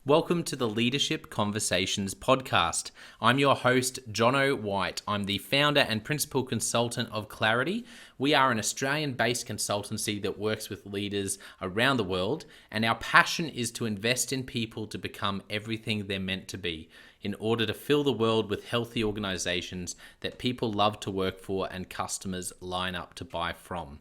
Welcome to the Leadership Conversations podcast. I'm your host, Jono White. I'm the founder and principal consultant of Clarity. We are an Australian-based consultancy that works with leaders around the world, and our passion is to invest in people to become everything they're meant to be in order to fill the world with healthy organizations that people love to work for and customers line up to buy from.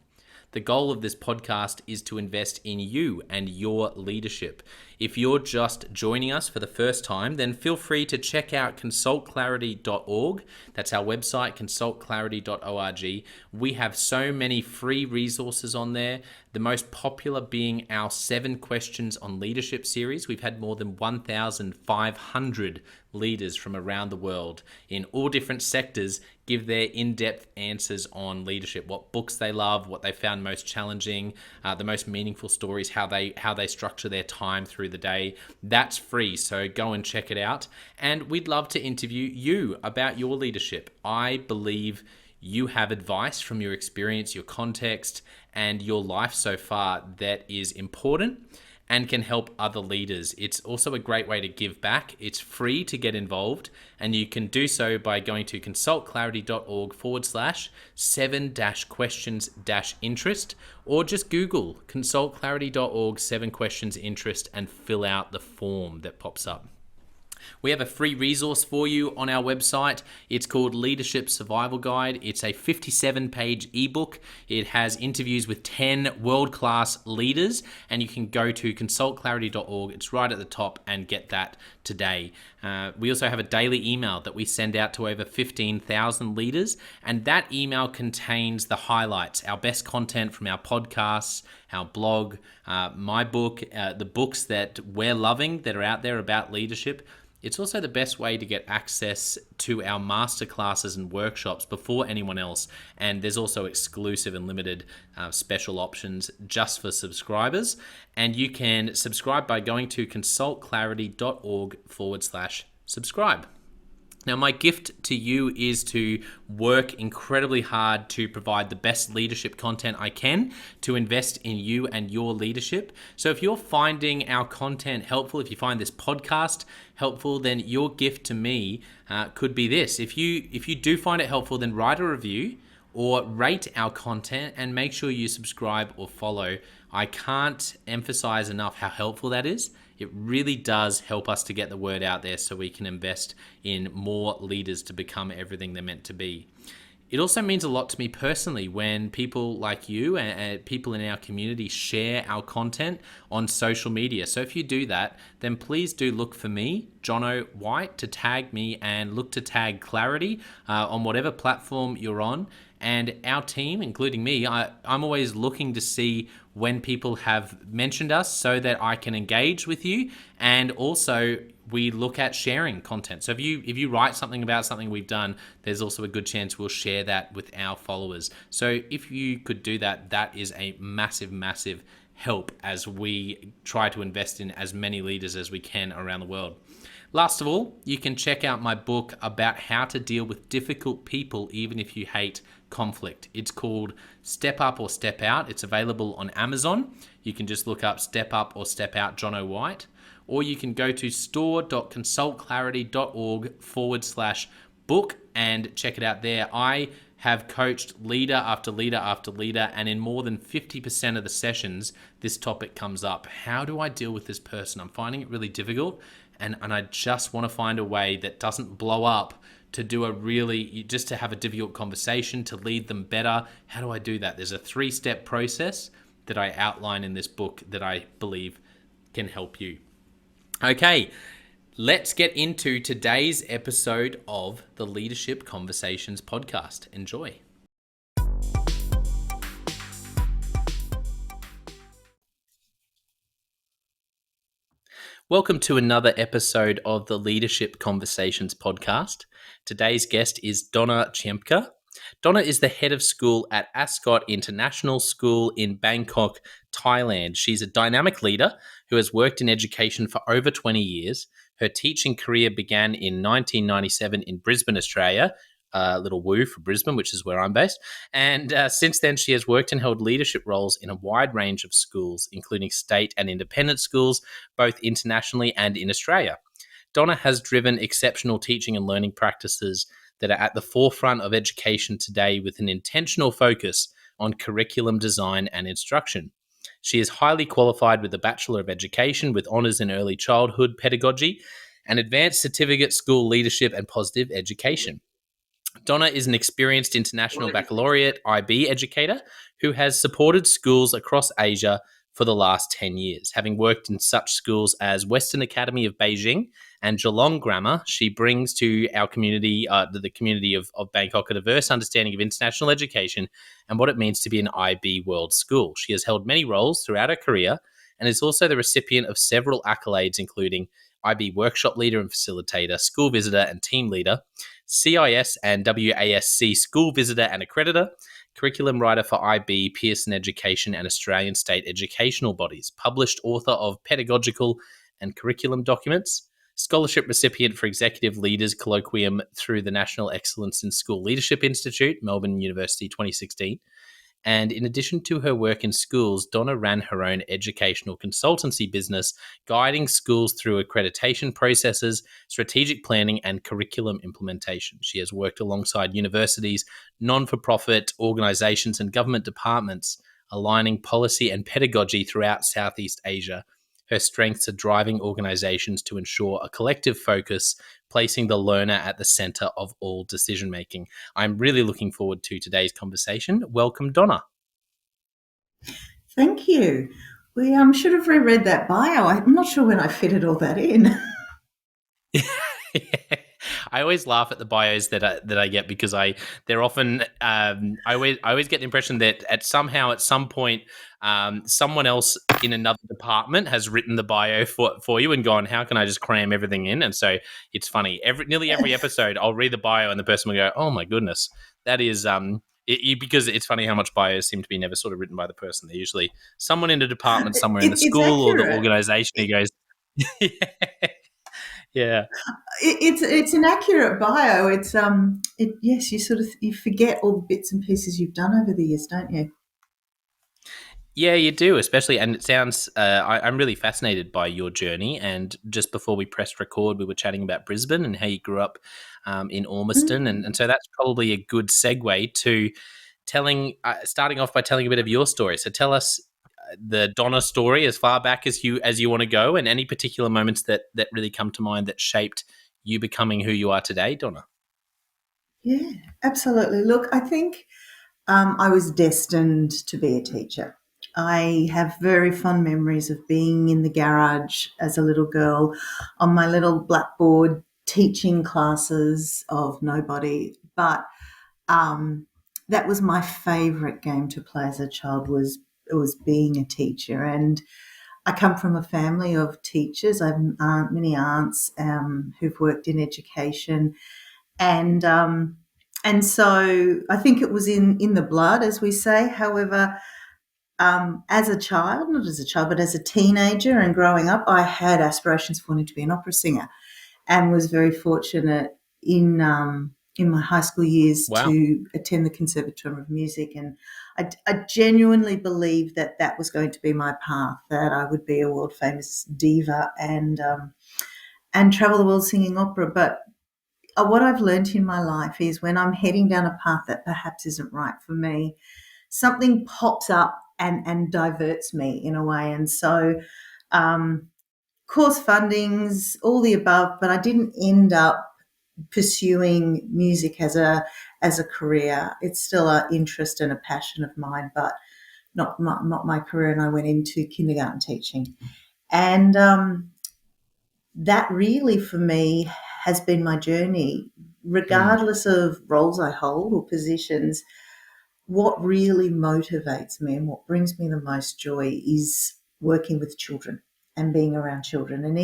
The goal of this podcast is to invest in you and your leadership. If you're just joining us for the first time, then feel free to check out consultclarity.org. That's our website, consultclarity.org. We have so many free resources on there, the most popular being our 7 Questions on Leadership series. We've had more than 1,500 leaders from around the world in all different sectors give their in-depth answers on leadership, what books they love, what they found most challenging, the most meaningful stories, how they structure their time through the day. That's free, so go and check it out. And we'd love to interview you about your leadership. I believe you have advice from your experience, your context, and your life so far that is important and can help other leaders. It's also a great way to give back. It's free to get involved, and you can do so by going to consultclarity.org/7-questions-interest, or just Google consultclarity.org 7 questions interest and fill out the form that pops up. We have a free resource for you on our website. It's called Leadership Survival Guide. It's a 57-page ebook. It has interviews with 10 world-class leaders, and you can go to consultclarity.org. It's right at the top, and get that today. We also have a daily email that we send out to over 15,000 leaders, and that email contains the highlights, our best content from our podcasts, our blog, my book, the books that we're loving that are out there about leadership. It's also the best way to get access to our masterclasses and workshops before anyone else. And there's also exclusive and limited special options just for subscribers. And you can subscribe by going to consultclarity.org/subscribe. Now, my gift to you is to work incredibly hard to provide the best leadership content I can to invest in you and your leadership. So if you're finding our content helpful, if you find this podcast helpful, then your gift to me could be this. If you do find it helpful, then write a review or rate our content and make sure you subscribe or follow. I can't emphasize enough how helpful that is. It really does help us to get the word out there so we can invest in more leaders to become everything they're meant to be. It also means a lot to me personally when people like you and people in our community share our content on social media. So if you do that, then please do look for me, Jono White, to tag me, and look to tag Clarity on whatever platform you're on. And our team, including me, I'm always looking to see when people have mentioned us so that I can engage with you. And also we look at sharing content. So if you write something about something we've done, there's also a good chance we'll share that with our followers. So if you could do that, that is a massive, massive help as we try to invest in as many leaders as we can around the world. Last of all, you can check out my book about how to deal with difficult people even if you hate conflict. It's called Step Up or Step Out. It's available on Amazon. You can just look up Step Up or Step Out Jono White, or you can go to store.consultclarity.org/book and check it out there. I have coached leader after leader after leader, and in more than 50% of the sessions, this topic comes up. How do I deal with this person? I'm finding it really difficult, and I just want to find a way that doesn't blow up to just to have a difficult conversation, to lead them better. How do I do that? There's a 3-step process that I outline in this book that I believe can help you. Okay, let's get into today's episode of the Leadership Conversations podcast. Enjoy. Welcome to another episode of the Leadership Conversations podcast. Today's guest is Donnah Ciempka. Donnah is the head of school at Ascot International School in Bangkok, Thailand. She's a dynamic leader who has worked in education for over 20 years. Her teaching career began in 1997 in Brisbane, Australia, little woo for Brisbane, which is where I'm based. And since then, she has worked and held leadership roles in a wide range of schools, including state and independent schools, both internationally and in Australia. Donnah has driven exceptional teaching and learning practices that are at the forefront of education today with an intentional focus on curriculum design and instruction. She is highly qualified with a Bachelor of Education with honours in Early Childhood Pedagogy and Advanced Certificate School Leadership and Positive Education. Donnah is an experienced International Baccalaureate IB educator who has supported schools across Asia for the last 10 years. Having worked in such schools as Western Academy of Beijing and Geelong Grammar, she brings to our community, the community of Bangkok, a diverse understanding of international education and what it means to be an IB world school. She has held many roles throughout her career and is also the recipient of several accolades, including IB workshop leader and facilitator, school visitor and team leader, CIS and WASC school visitor and accreditor, curriculum writer for IB, Pearson Education, and Australian state educational bodies, published author of pedagogical and curriculum documents, scholarship recipient for Executive Leaders Colloquium through the National Excellence in School Leadership Institute, Melbourne University 2016. And in addition to her work in schools, Donnah ran her own educational consultancy business, guiding schools through accreditation processes, strategic planning, and curriculum implementation. She has worked alongside universities, non-for-profit organisations, and government departments, aligning policy and pedagogy throughout Southeast Asia. Her strengths are driving organisations to ensure a collective focus, placing the learner at the centre of all decision making. I'm really looking forward to today's conversation. Welcome, Donnah. Thank you. We should have reread that bio. I'm not sure when I fitted all that in. I always laugh at the bios that I get because they're often I always get the impression that at some point someone else in another department has written the bio for you and gone, how can I just cram everything in? And so it's funny. Nearly every episode I'll read the bio and the person will go, oh my goodness, that is because it's funny how much bios seem to be never sort of written by the person. They're usually someone in a department somewhere in the It's school or the accurate. organization who goes, yeah. It's an accurate bio. Yes, you forget all the bits and pieces you've done over the years, don't you? Yeah, you do, especially, and it sounds. I'm really fascinated by your journey. And just before we pressed record, we were chatting about Brisbane and how you grew up in Ormiston, and so that's probably a good segue to starting off by telling a bit of your story. So tell us the Donnah story as far back as you want to go, and any particular moments that really come to mind that shaped you becoming who you are today, Donnah. Yeah, absolutely. Look, I think I was destined to be a teacher. I have very fond memories of being in the garage as a little girl on my little blackboard teaching classes of nobody. But that was my favourite game to play as a child was being a teacher. And I come from a family of teachers. I have many aunts who've worked in education, and so I think it was in the blood, as we say. However, as a child, not as a child, but as a teenager and growing up, I had aspirations for wanting to be an opera singer, and was very fortunate in my high school years Wow. to attend the Conservatorium of Music, and I genuinely believed that was going to be my path, that I would be a world famous diva and travel the world singing opera. But what I've learned in my life is when I'm heading down a path that perhaps isn't right for me, something pops up and diverts me in a way. And so, course fundings, all the above, but I didn't end up pursuing music as a career. It's still an interest and a passion of mine, but not my career. And I went into kindergarten teaching, and that really for me has been my journey, Mm, regardless of roles I hold or positions. What really motivates me and what brings me the most joy is working with children and being around children. And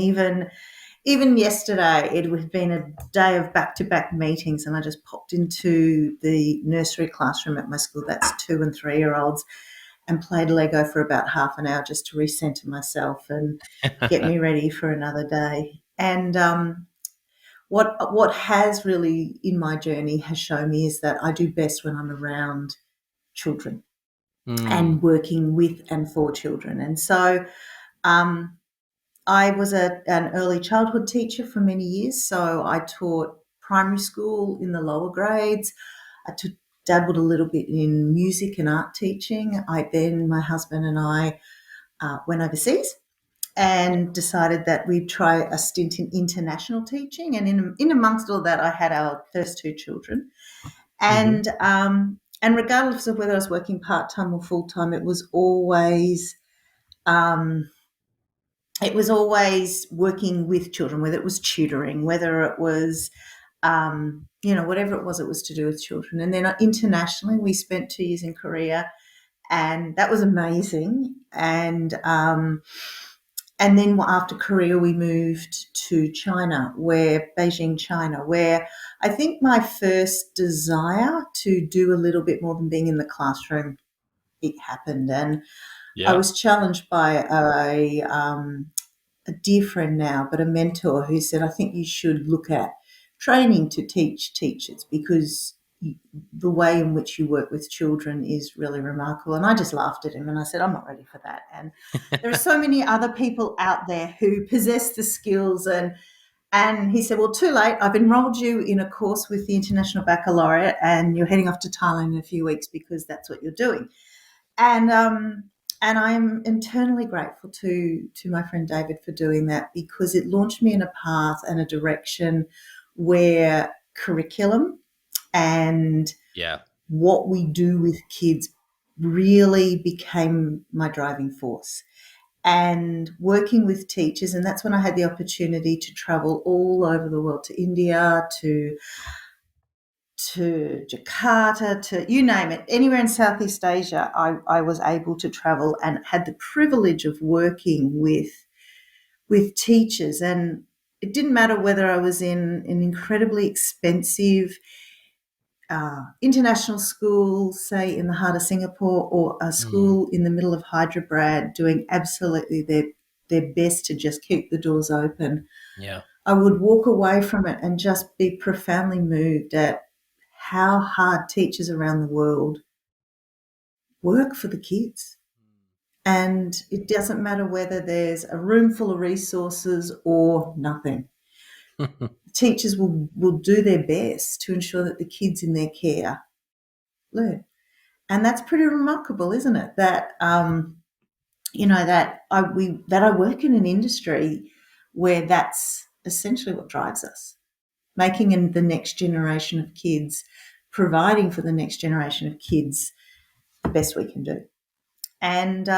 even yesterday, it had been a day of back-to-back meetings, and I just popped into the nursery classroom at my school. That's 2 and 3-year-olds, and played Lego for about half an hour just to recenter myself and get me ready for another day. And what has really in my journey has shown me is that I do best when I'm around children Mm. and working with and for children. And so um, I was an early childhood teacher for many years. So I taught primary school in the lower grades. Dabbled a little bit in music and art teaching. My husband and I went overseas and decided that we'd try a stint in international teaching. And in amongst all that, I had our first two children. Hmm. And regardless of whether I was working part time or full time, um, it was always working with children, whether it was tutoring, whether it was whatever it was to do with children. And then internationally, we spent 2 years in Korea, and that was amazing. And then after Korea, we moved to China, Beijing, China, where I think my first desire to do a little bit more than being in the classroom, it happened. And I Yeah. was challenged by a dear friend now, but a mentor who said, I think you should look at training to teach teachers because the way in which you work with children is really remarkable. And I just laughed at him and I said, I'm not ready for that. And there are so many other people out there who possess the skills. And he said, well, too late. I've enrolled you in a course with the International Baccalaureate and you're heading off to Thailand in a few weeks because that's what you're doing. And I'm eternally grateful to my friend David for doing that because it launched me in a path and a direction where curriculum and Yeah. what we do with kids really became my driving force. And working with teachers, and that's when I had the opportunity to travel all over the world, to India, to Jakarta, to you name it, anywhere in Southeast Asia, I was able to travel and had the privilege of working with teachers. And it didn't matter whether I was in an incredibly expensive international school, say in the heart of Singapore, or a Mm. school in the middle of Hyderabad doing absolutely their best to just keep the doors open. Yeah. I would walk away from it and just be profoundly moved at how hard teachers around the world work for the kids. And it doesn't matter whether there's a room full of resources or nothing. Teachers will do their best to ensure that the kids in their care learn. And that's pretty remarkable, isn't it? That I work in an industry where that's essentially what drives us, making the next generation of kids, providing for the next generation of kids the best we can do. And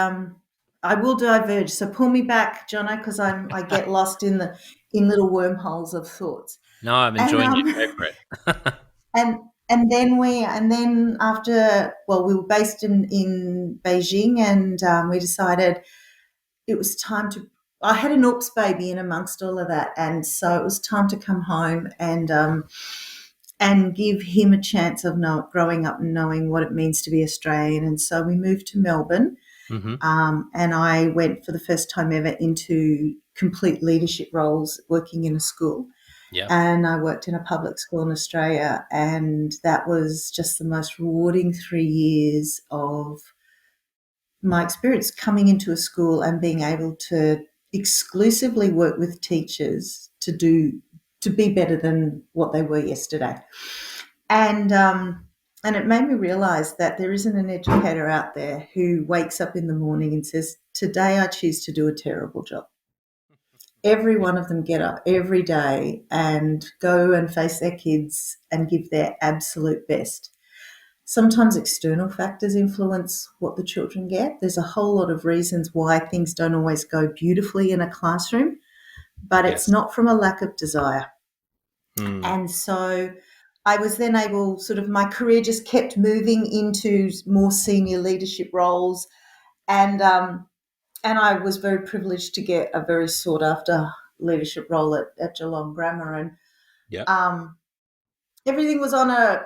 I will diverge. So pull me back, Jono, because I get lost in little wormholes of thoughts. No, I'm And enjoying it. Go for it. and and then after, well, we were based in Beijing, and we decided it was time to. I had an oops baby in amongst all of that, and so it was time to come home and give him a chance of growing up and knowing what it means to be Australian. And so we moved to Melbourne, Hmm. and I went for the first time ever into complete leadership roles, working in a school. Yeah. And I worked in a public school in Australia, and that was just the most rewarding 3 years of my experience coming into a school and being able to exclusively work with teachers to be better than what they were yesterday. And and it made me realize that there isn't an educator out there who wakes up in the morning and says, today I choose to do a terrible job. Every one of them get up every day and go and face their kids and give their absolute best. Sometimes external factors influence what the children get. There's a whole lot of reasons why things don't always go beautifully in a classroom, but it's Yes. not from a lack of desire. Mm. And so I was then able, sort of, my career just kept moving into more senior leadership roles. And I was very privileged to get a very sought after leadership role at Geelong Grammar. And Yeah. um, everything was on a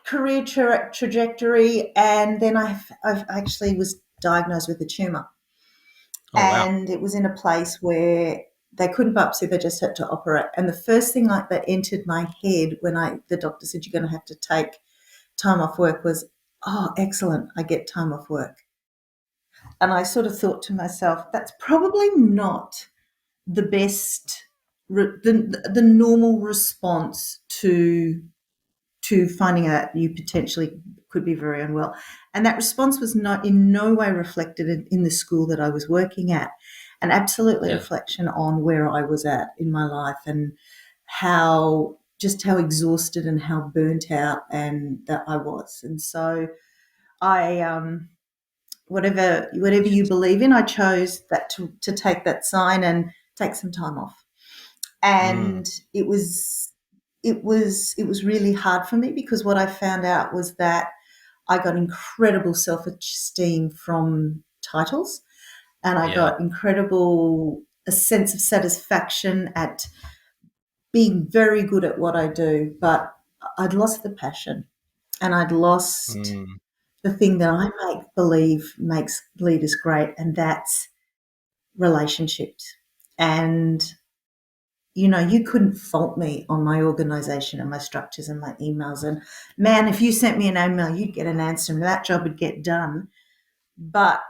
career trajectory. And then I actually was diagnosed with a tumour. Oh, wow. And it was in a place where they couldn't biopsy, they just had to operate. And the first thing like that entered my head when the doctor said you're going to have to take time off work was, oh, excellent, I get time off work. And I sort of thought to myself, that's probably not the best, the normal response to finding out you potentially could be very unwell. And that response was not in no way reflected in the school that I was working at, and absolutely a Yeah. reflection on where I was at in my life and how exhausted and how burnt out and that I was. And so I whatever you believe in, I chose that to take that sign and take some time off. Mm. And it was really hard for me because what I found out was that I got incredible self-esteem from titles, and I Yeah. got incredible a sense of satisfaction at being very good at what I do, but I'd lost the passion and I'd lost Mm. the thing that I believe makes leaders great, and that's relationships. And you couldn't fault me on my organization and my structures and my emails. And man, if you sent me an email, you'd get an answer and that job would get done. But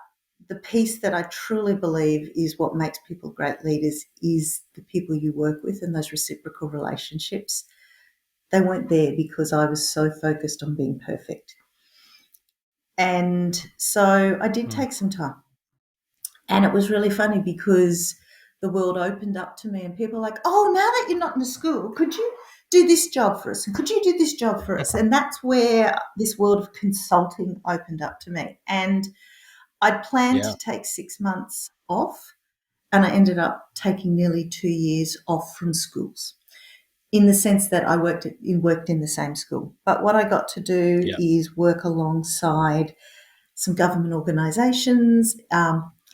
the piece that I truly believe is what makes people great leaders is the people you work with and those reciprocal relationships. They weren't there because I was so focused on being perfect. And so I did Mm. take some time. And it was really funny because the world opened up to me and people were like, oh, now that you're not in the school, could you do this job for us? And could you do this job for us? And that's where this world of consulting opened up to me. And I'd planned Yeah. to take 6 months off, and I ended up taking nearly 2 years off from schools in the sense that I worked in the same school. But what I got to do Yeah. is work alongside some government organisations,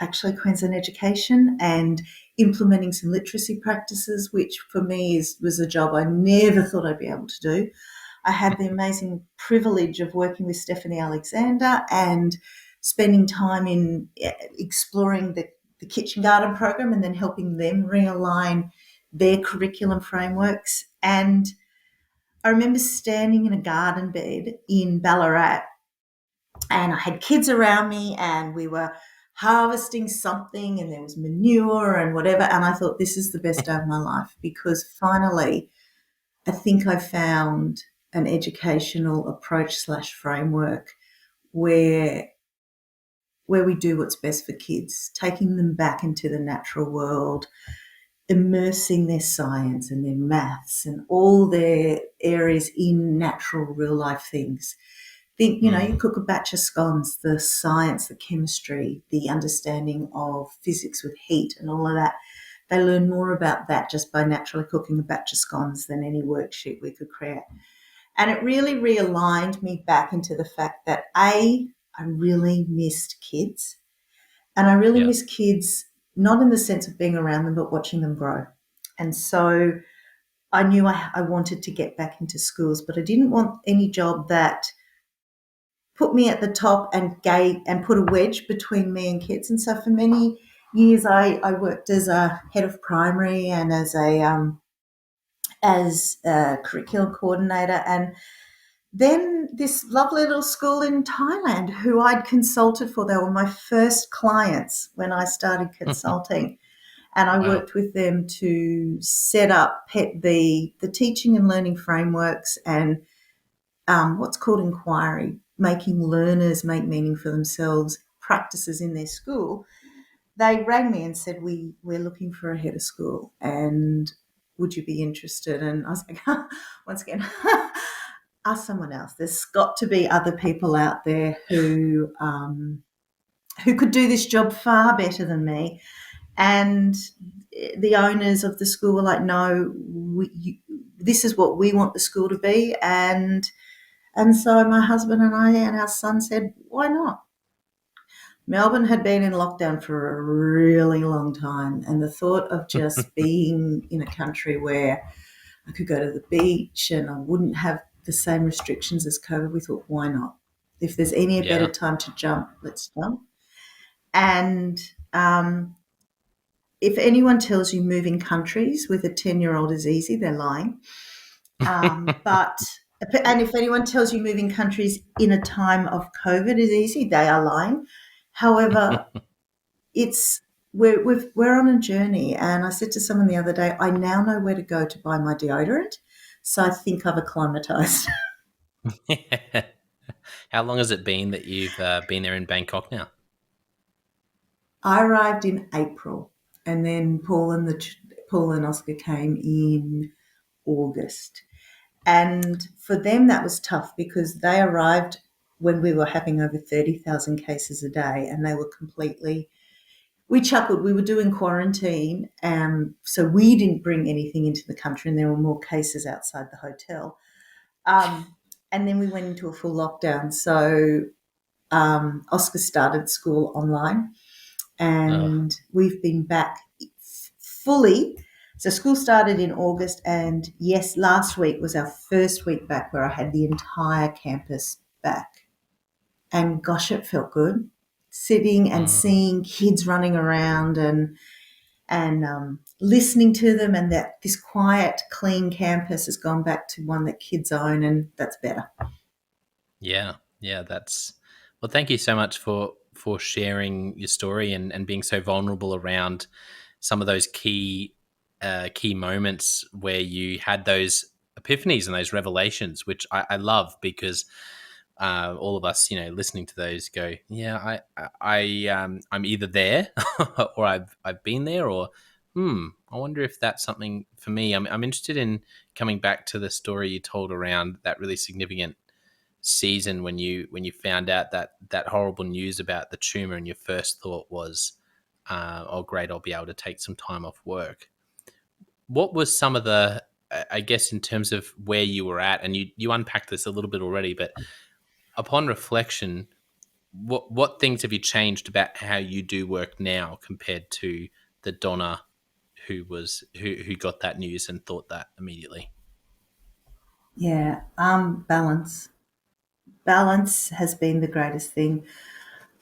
actually Queensland Education, and implementing some literacy practices, which for me was a job I never thought I'd be able to do. I had the amazing privilege of working with Stephanie Alexander and spending time in exploring the kitchen garden program and then helping them realign their curriculum frameworks. And I remember standing in a garden bed in Ballarat, and I had kids around me and we were harvesting something and there was manure and whatever. And I thought, this is the best day of my life because finally I think I found an educational approach / framework where we do what's best for kids, taking them back into the natural world, immersing their science and their maths and all their areas in natural real life things. Think, you Mm. cook a batch of scones, the science, the chemistry, the understanding of physics with heat and all of that. They learn more about that just by naturally cooking a batch of scones than any worksheet we could create. And it really realigned me back into the fact that I really missed kids. And I really Yeah. miss kids, not in the sense of being around them, but watching them grow. And so I knew I wanted to get back into schools, but I didn't want any job that put me at the top and put a wedge between me and kids. And so for many years, I worked as a head of primary and as a curriculum coordinator. And then this lovely little school in Thailand who I'd consulted for, they were my first clients when I started consulting. And I Wow. worked with them to set up the teaching and learning frameworks and what's called inquiry, making learners make meaning for themselves, practices in their school. They rang me and said, we're looking for a head of school and would you be interested? And I was like, once again, ask someone else. There's got to be other people out there who could do this job far better than me. And the owners of the school were like, no, this is what we want the school to be. And so my husband and I and our son said, why not? Melbourne had been in lockdown for a really long time. And the thought of just being in a country where I could go to the beach and I wouldn't have the same restrictions as COVID, we thought, why not? If there's any better Yeah. time to jump, let's jump. And if anyone tells you moving countries with a 10-year-old is easy, they're lying. But and if anyone tells you moving countries in a time of COVID is easy, they are lying. However, it's we're on a journey, and I said to someone the other day, I now know where to go to buy my deodorant, so I think I've acclimatized. How long has it been that you've been there in Bangkok now? I arrived in April, and then Paul and Oscar came in August. And for them, that was tough because they arrived when we were having over 30,000 cases a day, and they were completely. We chuckled. We were doing quarantine, so we didn't bring anything into the country, and there were more cases outside the hotel. And then we went into a full lockdown. So Oscar started school online, Oh, and we've been back fully. So school started in August, and yes, last week was our first week back where I had the entire campus back. And gosh, it felt good sitting and mm, seeing kids running around and listening to them, and that this quiet, clean campus has gone back to one that kids own, and that's better. yeah, yeah. That's well. Thank you so much for sharing your story and being so vulnerable around some of those key moments where you had those epiphanies and those revelations, which I love because all of us, listening to those go, yeah, I'm either there or I've been there, or I wonder if that's something for me. I'm interested in coming back to the story you told around that really significant season when you found out that horrible news about the tumor, and your first thought was, oh great, I'll be able to take some time off work. What was some of the, I guess, in terms of where you were at, and you unpacked this a little bit already, but upon reflection, what things have you changed about how you do work now compared to the Donnah who got that news and thought that immediately? Yeah, balance. Balance has been the greatest thing.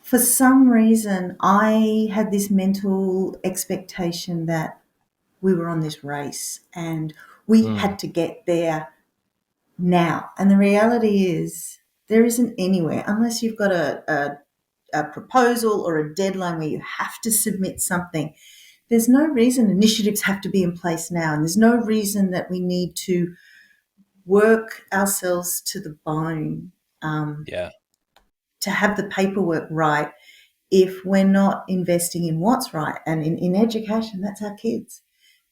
For some reason, I had this mental expectation that we were on this race and we Mm, had to get there now. And the reality is, there isn't anywhere unless you've got a proposal or a deadline where you have to submit something. There's no reason initiatives have to be in place now, and there's no reason that we need to work ourselves to the bone yeah, to have the paperwork right if we're not investing in what's right. And in education, that's our kids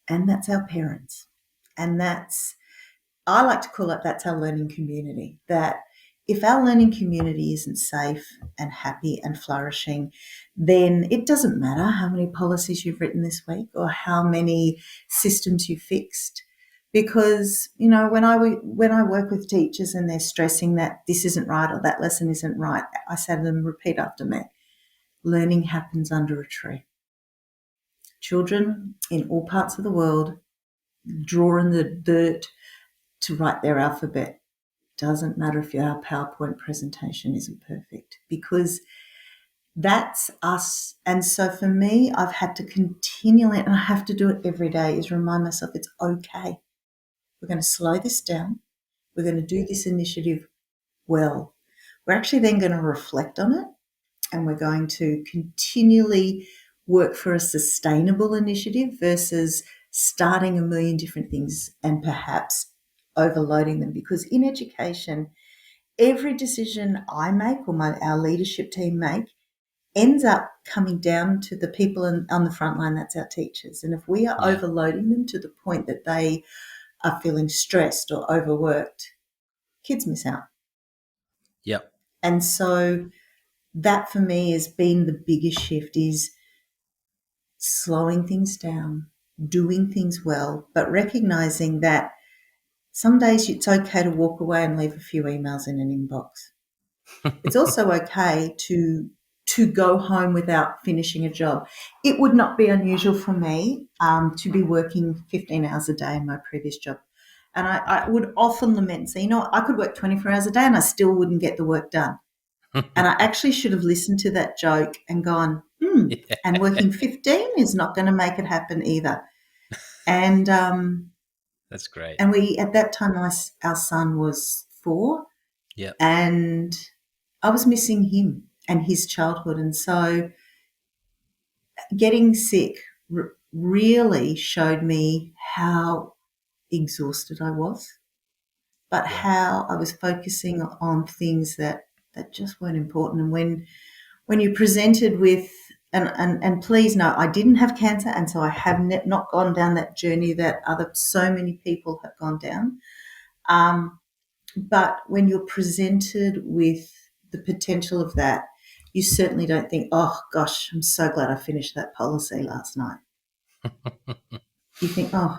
and that's our parents. And that's, I like to call it, that's our learning community. That if our learning community isn't safe and happy and flourishing, then it doesn't matter how many policies you've written this week or how many systems you fixed. Because when I work with teachers and they're stressing that this isn't right or that lesson isn't right, I say to them, repeat after me: learning happens under a tree. Children in all parts of the world draw in the dirt to write their alphabet. Doesn't matter if your PowerPoint presentation isn't perfect, because that's us. And so for me, I've had to continually, and I have to do it every day, is remind myself it's okay. We're going to slow this down. We're going to do this initiative well. We're actually then going to reflect on it, and we're going to continually work for a sustainable initiative versus starting a million different things and perhaps overloading them. Because in education, every decision I make or our leadership team make ends up coming down to the people on the front line, that's our teachers. And if we are yeah, overloading them to the point that they are feeling stressed or overworked, kids miss out. yep, And so that for me has been the biggest shift, is slowing things down, doing things well, but recognizing that some days it's okay to walk away and leave a few emails in an inbox. It's also okay to go home without finishing a job. It would not be unusual for me to be working 15 hours a day in my previous job. And I would often lament and say, I could work 24 hours a day and I still wouldn't get the work done. And I actually should have listened to that joke and gone, And working 15 is not going to make it happen either. And That's great. and we at that time our son was 4, Yep. and I was missing him and his childhood, and so getting sick really showed me how exhausted I was, but Yeah. how I was focusing on things that just weren't important. And when you're presented with and please know, I didn't have cancer, and so I have not gone down that journey that so many people have gone down. But when you're presented with the potential of that, you certainly don't think, oh gosh, I'm so glad I finished that policy last night. You think, oh,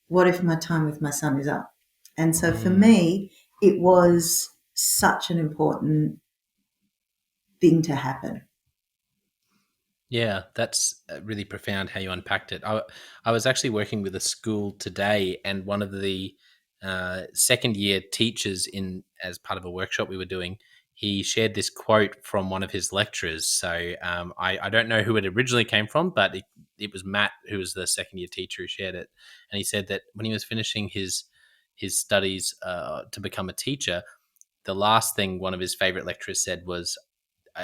what if my time with my son is up? And so for Mm. me, it was such an important thing to happen. Yeah, that's really profound how you unpacked it. I was actually working with a school today, and one of the second year teachers in as part of a workshop we were doing, he shared this quote from one of his lecturers. So I don't know who it originally came from, but it was Matt, who was the second year teacher, who shared it, and he said that when he was finishing his studies to become a teacher, the last thing one of his favorite lecturers said was,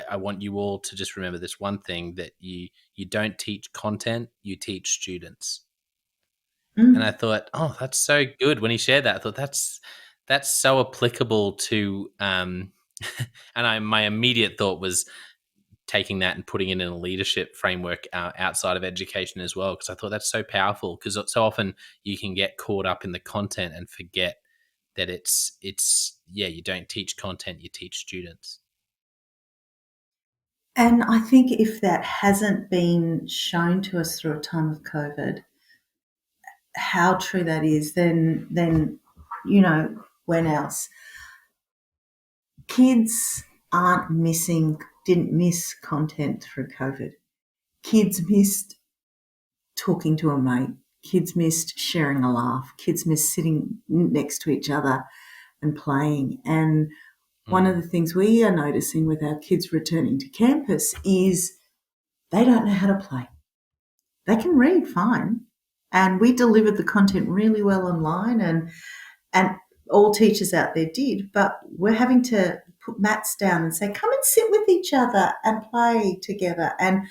I want you all to just remember this one thing, that you don't teach content, you teach students. And I Mm. thought, oh, that's so good. When he shared that, I thought that's so applicable to and my immediate thought was taking that and putting it in a leadership framework outside of education as well, because I thought that's so powerful, because so often you can get caught up in the content and forget that it's yeah, you don't teach content, you teach students. And I think if that hasn't been shown to us through a time of COVID, how true that is, then when else? Kids didn't miss content through COVID. Kids missed talking to a mate. Kids missed sharing a laugh. Kids missed sitting next to each other and playing. And one of Mm. the things we are noticing with our kids returning to campus is they don't know how to play. They can read fine, and we delivered the content really well online, and all teachers out there did, but we're having to put mats down and say, come and sit with each other and play together, and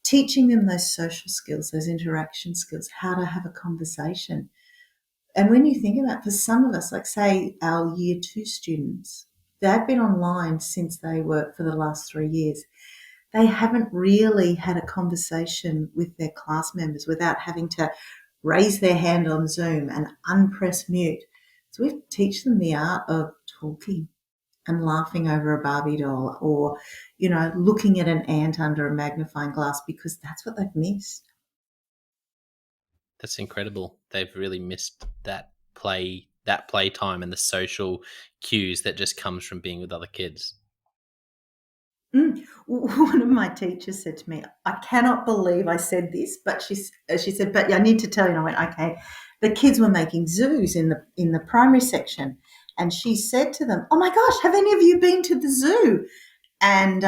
teaching them those social skills, those interaction skills, how to have a conversation. And when you think about, for some of us, like say our year 2 students, they've been online since they were for the last 3 years. They haven't really had a conversation with their class members without having to raise their hand on Zoom and unpress mute. So we have to teach them the art of talking and laughing over a Barbie doll, or, looking at an ant under a magnifying glass, because that's what they've missed. That's incredible. They've really missed that play time and the social cues that just comes from being with other kids. One of my teachers said to me, I cannot believe I said this, but she said, but I need to tell you. And I went, okay. The kids were making zoos in the primary section. And she said to them, oh my gosh, have any of you been to the zoo? And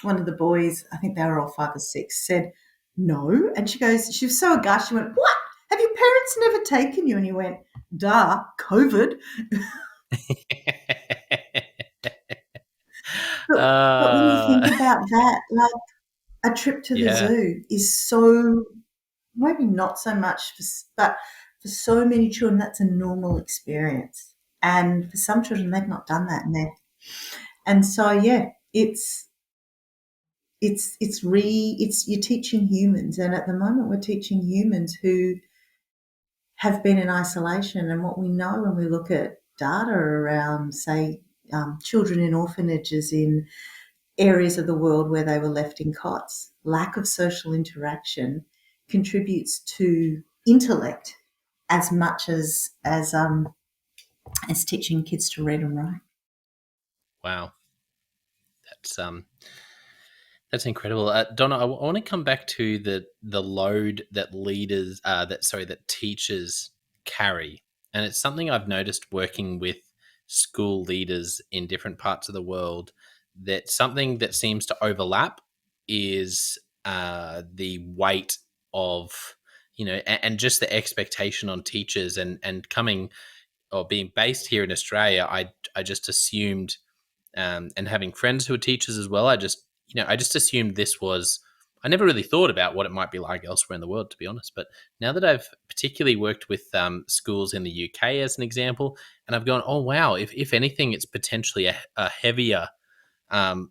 one of the boys, I think they were all 5 or 6, said, no. And she was so aghast. She went, what? Have your parents never taken you? And he went, duh, COVID. But when you think uh, about that, like a trip to the yeah, zoo is so, maybe not so much, but for so many children, that's a normal experience. And for some children, they've not done that. And so, yeah, it's you're teaching humans. And at the moment, we're teaching humans who have been in isolation. And what we know when we look at data around, say, children in orphanages in areas of the world where they were left in cots, lack of social interaction contributes to intellect as much as teaching kids to read and write. wow, that's that's incredible. Donna, I want to come back to the load that that teachers carry, and it's something I've noticed working with school leaders in different parts of the world. That something that seems to overlap is the weight of, and just the expectation on teachers, and coming or being based here in Australia, I just assumed, and having friends who are teachers as well, I just assumed this was. I never really thought about what it might be like elsewhere in the world, to be honest. But now that I've particularly worked with schools in the UK as an example, and I've gone, oh wow, if anything, it's potentially a heavier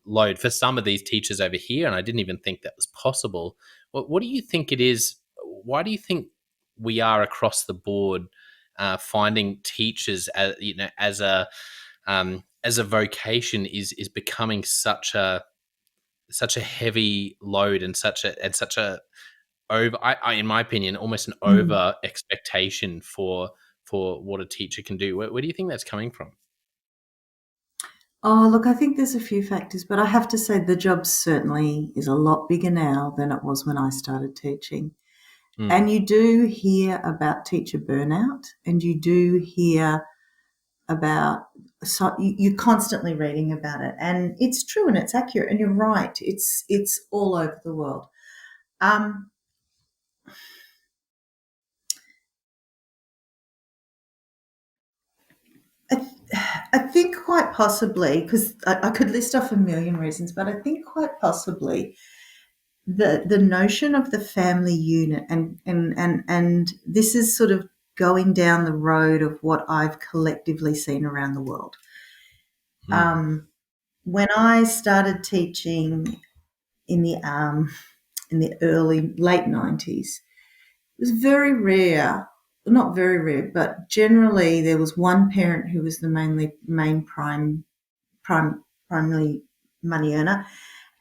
load for some of these teachers over here, and I didn't even think that was possible. What do you think it is? Why do you think we are across the board finding teachers as a vocation is becoming such a heavy load, and such a over in my opinion, almost an Mm. over expectation for what a teacher can do. Where do you think that's coming from? Oh, look, I think there's a few factors, but I have to say the job certainly is a lot bigger now than it was when I started teaching. Mm, And you do hear about teacher burnout, and you do hear about, so you're constantly reading about it, and it's true and it's accurate, and you're right. It's all over the world. Um, I, I think quite possibly, because I could list off a million reasons, but I think quite possibly the notion of the family unit, and this is sort of going down the road of what I've collectively seen around the world. mm, When I started teaching in the early late 90s, it was very rare, not very rare, but generally there was one parent who was the main primarily money earner,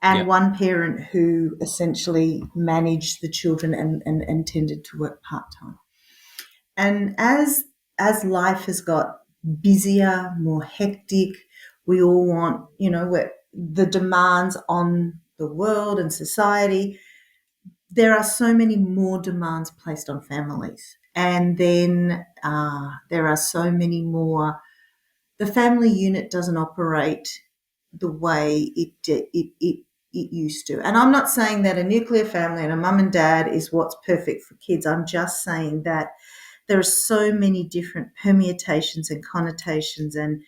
and yep. one parent who essentially managed the children and tended to work part-time. And as life has got busier, more hectic, we all want, the demands on the world and society, there are so many more demands placed on families. And then there are so many more. The family unit doesn't operate the way it used to. And I'm not saying that a nuclear family and a mum and dad is what's perfect for kids. I'm just saying that there are so many different permutations and connotations and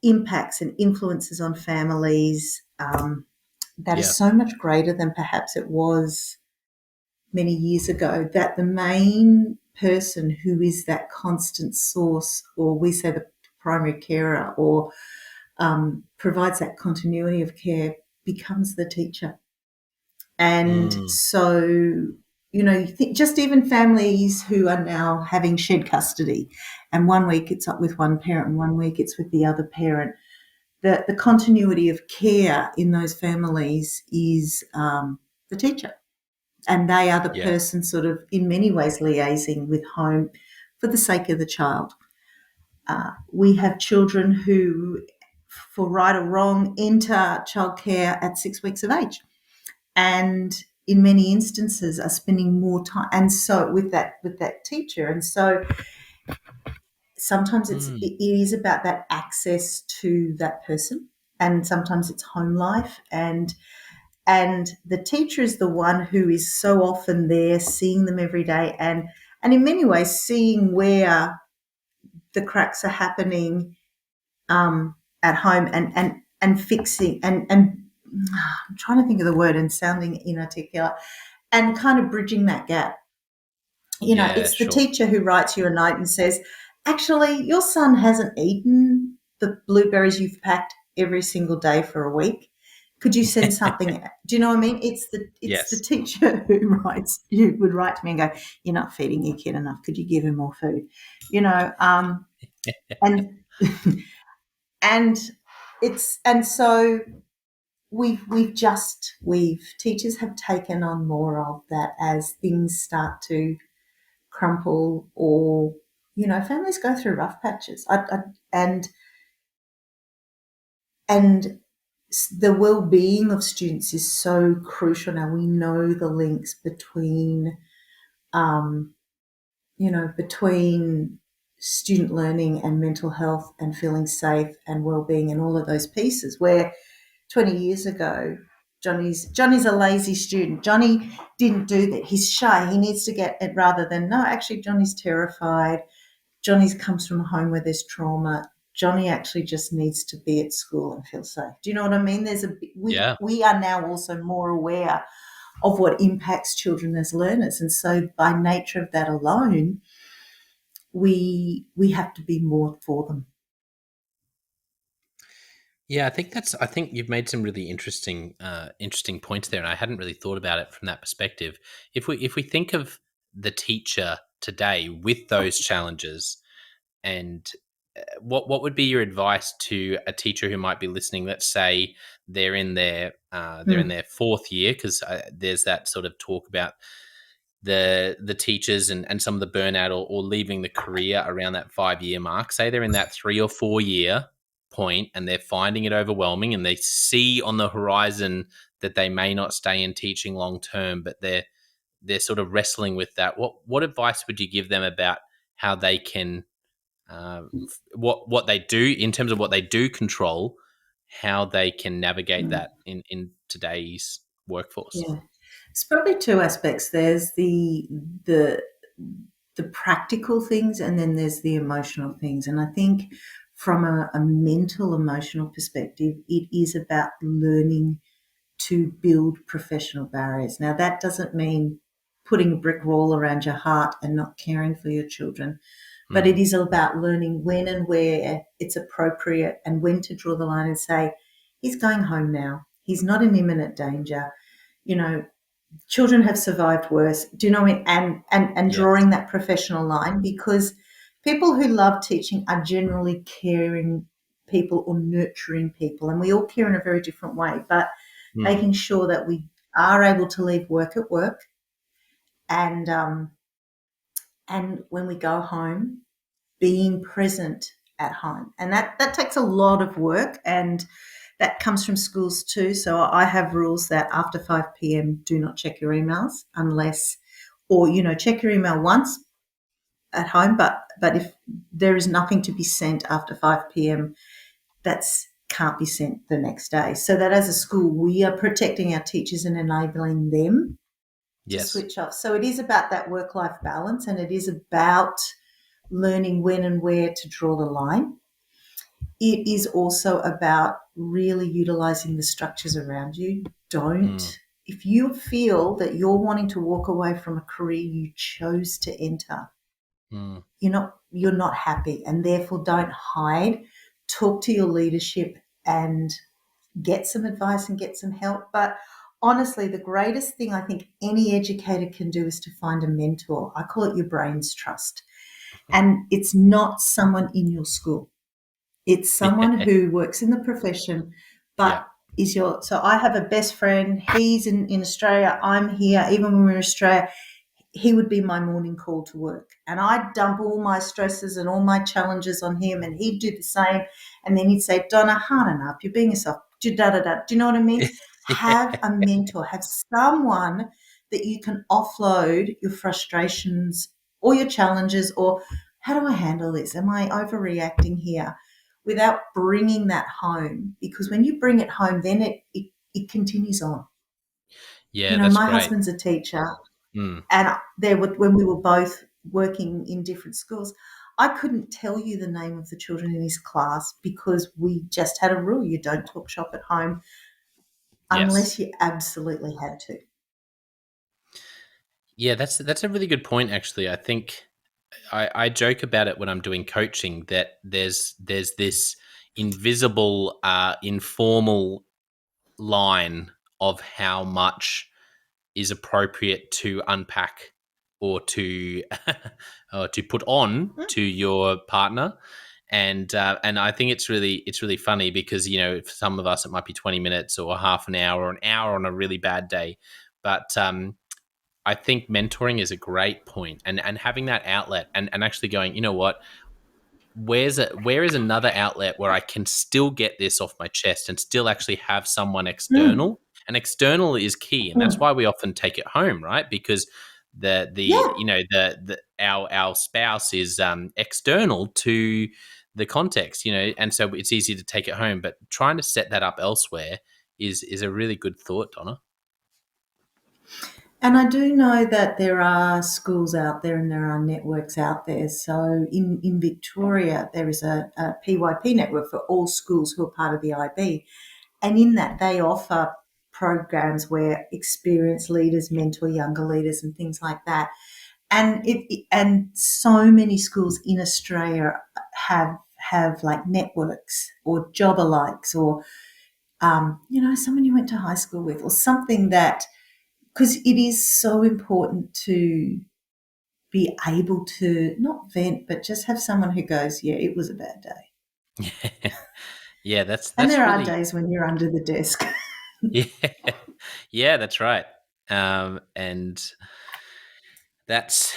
impacts and influences on families, that Yeah. is so much greater than perhaps it was many years ago, that the main person who is that constant source, or we say the primary carer, or provides that continuity of care, becomes the teacher. And Mm, so, you think just even families who are now having shared custody, and one week it's up with one parent and one week it's with the other parent, the continuity of care in those families is the teacher. And they are the yeah. person sort of in many ways liaising with home for the sake of the child. We have children who, for right or wrong, enter childcare at 6 weeks of age, and in many instances are spending more time, and so with that teacher. And so sometimes Mm, it is about that access to that person, and sometimes it's home life, and the teacher is the one who is so often there, seeing them every day, and in many ways seeing where the cracks are happening, at home, and fixing, and I'm trying to think of the word and sounding inarticulate, and kind of bridging that gap. yeah, It's the sure. teacher who writes you a note and says, actually, your son hasn't eaten the blueberries you've packed every single day for a week. Could you send something? Do you know what I mean? It's the Yes. teacher who would write to me and go, you're not feeding your kid enough. Could you give him more food? You know, and and so we've teachers have taken on more of that as things start to crumple, or families go through rough patches. And and the well-being of students is so crucial now. We know the links between um, between student learning and mental health and feeling safe and well-being and all of those pieces, where 20 years ago Johnny's a lazy student. Johnny didn't do that. He's shy. He needs to get it rather than, no, actually, Johnny's terrified. Johnny comes from a home where there's trauma. Johnny actually just needs to be at school and feel safe. Do you know what I mean? Yeah. We are now also more aware of what impacts children as learners, and so by nature of that alone, we have to be more for them. Yeah, I think you've made some really interesting points there, and I hadn't really thought about it from that perspective. If we think of the teacher today with those challenges, and what would be your advice to a teacher who might be listening? Let's say they're in Mm, their fourth year, because there's that sort of talk about the teachers and some of the burnout, or leaving the career around that 5 year mark. Say they're in that 3 or 4 year point and they're finding it overwhelming, and they see on the horizon that they may not stay in teaching long term, but they're sort of wrestling with that. What advice would you give them about how they can what they do in terms of what they do control, how they can navigate mm, that in today's workforce? yeah. It's probably two aspects. There's the the practical things, and then there's the emotional things. And I think from a mental emotional perspective, it is about learning to build professional barriers. Now, that doesn't mean putting a brick wall around your heart and not caring for your children, but it Mm, is about learning when and where it's appropriate and when to draw the line and say, he's going home now. He's not in imminent danger. You know, children have survived worse. Do you know what I mean? And yes. drawing that professional line, because people who love teaching are generally caring people or nurturing people, and we all care in a very different way. But Mm, making sure that we are able to leave work at work, and when we go home, being present at home, and that takes a lot of work, and that comes from schools too. So I have rules that after 5 p.m. do not check your emails unless, or check your email once at home, but if there is nothing to be sent after 5 p.m., that's can't be sent the next day. So that as a school, we are protecting our teachers and enabling them to yes. switch off. So it is about that work-life balance, and it is about learning when and where to draw the line. It is also about really utilizing the structures around you. Mm, If you feel that you're wanting to walk away from a career you chose to enter, mm. you're not happy, and therefore don't hide. Talk to your leadership and get some advice and get some help. But honestly, the greatest thing I think any educator can do is to find a mentor. I call it your brain's trust. And it's not someone in your school. It's someone Yeah. who works in the profession, but Yeah. so I have a best friend. He's in Australia. I'm here. Even when we're in Australia, he would be my morning call to work. And I'd dump all my stresses and all my challenges on him, and he'd do the same. And then he'd say, Donna, hard enough. You're being yourself. Da, da, da. Do you know what I mean? Have a mentor, have someone that you can offload your frustrations or your challenges, or how do I handle this? Am I overreacting here? Without bringing that home. Because when you bring it home, then it continues on. Yeah, that's My great. husband's a teacher, Mm. and when we were both working in different schools, I couldn't tell you the name of the children in his class because we just had a rule: you don't talk shop at home Yes. unless you absolutely had to. Yeah, that's a really good point, actually. I think I joke about it when I'm doing coaching, that there's this invisible, informal line of how much is appropriate to unpack, or to or to put on to your partner. And I think it's really funny, because for some of us it might be 20 minutes or half an hour or an hour on a really bad day. But I think mentoring is a great point, and having that outlet, and actually going, what, where is another outlet where I can still get this off my chest and still actually have someone Mm, external. And external is key, and that's mm. why we often take it home, right? Because Yeah, our spouse is external to the context, and so it's easy to take it home. But trying to set that up elsewhere is a really good thought, Donna. And I do know that there are schools out there and there are networks out there. So in Victoria, there is a PYP network for all schools who are part of the IB. And in that, they offer programs where experienced leaders mentor younger leaders and things like that. And so many schools in Australia have like networks or job alikes or someone you went to high school with or something that, because it is so important to be able to not vent, but just have someone who goes, yeah, it was a bad day. Yeah, And that's there are really days when you're under the desk. yeah, yeah, that's right. And that's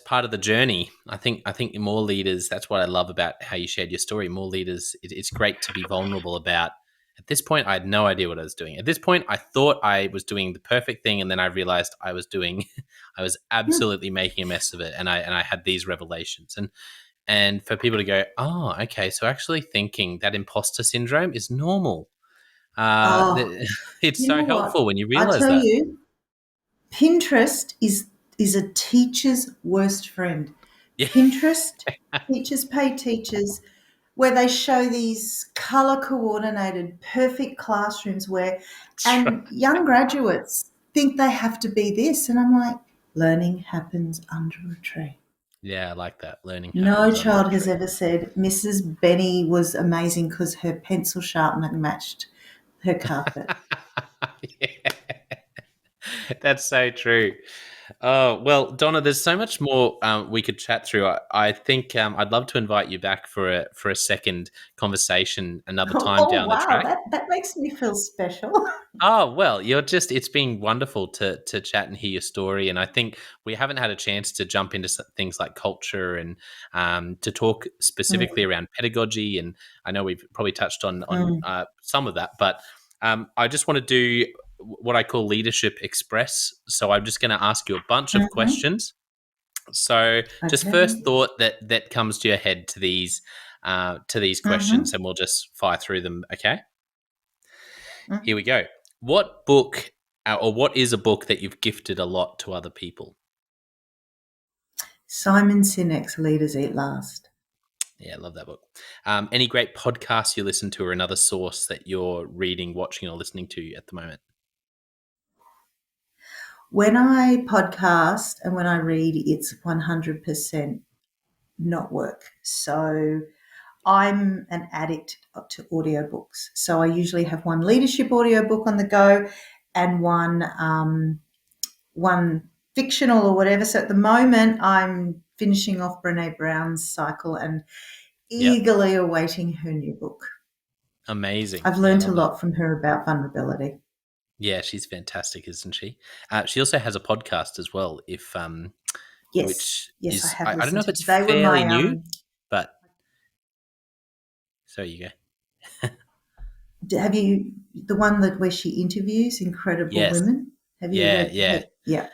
part of the journey. I think more leaders. That's what I love about how you shared your story. More leaders. It's great to be vulnerable about. At this point, I had no idea what I was doing. At this point, I thought I was doing the perfect thing, and then I realized I was doing, I was absolutely making a mess of it, and I had these revelations. And for people to go, oh, okay, so actually thinking that imposter syndrome is normal. Oh, It's you so know what? helpful when you I realize tell that. you, Pinterest is a teacher's worst friend. Yeah, Pinterest, teachers pay teachers, where they show these color coordinated, perfect classrooms that's right. and young graduates think they have to be this. And I'm like, learning happens under a tree. Yeah, I like that. Learning No happens under a child has tree. ever said Mrs. Benny was amazing because her pencil sharpener matched her carpet. Yeah, that's so true. Oh, well, Donna, there's so much more we could chat through. I think I'd love to invite you back for a second conversation another time Oh down the wow, track. that makes me feel special. Oh, well, it's been wonderful to chat and hear your story. And I think we haven't had a chance to jump into things like culture and to talk specifically Mm, around pedagogy. And I know we've probably touched on mm, some of that, but I just want to do what I call Leadership Express. So I'm just going to ask you a bunch of mhm. questions. So just first Okay. thought that comes to your head to these questions, Mhm, and we'll just fire through them. Okay. Here we mhm. go. What book or what is a book that you've gifted a lot to other people? Simon Sinek's Leaders Eat Last. Yeah, I love that book. Any great podcasts you listen to or another source that you're reading, watching, or listening to at the moment? When I podcast and when I read, it's 100% not work. So I'm an addict to audiobooks. So I usually have one leadership audiobook on the go and one fictional or whatever. So at the moment, I'm finishing off Brene Brown's cycle and Yep. eagerly awaiting her new book. Amazing. I've Yeah, learned a love that. lot from her about vulnerability. Yeah, she's fantastic, isn't she? She also has a podcast as well, if Yes, which yes, I is have I don't know listened if to. it's They were fairly my new, but so you go. Have you the one that where she interviews incredible Yes. women? Have you Yeah, read yeah. her? Yeah.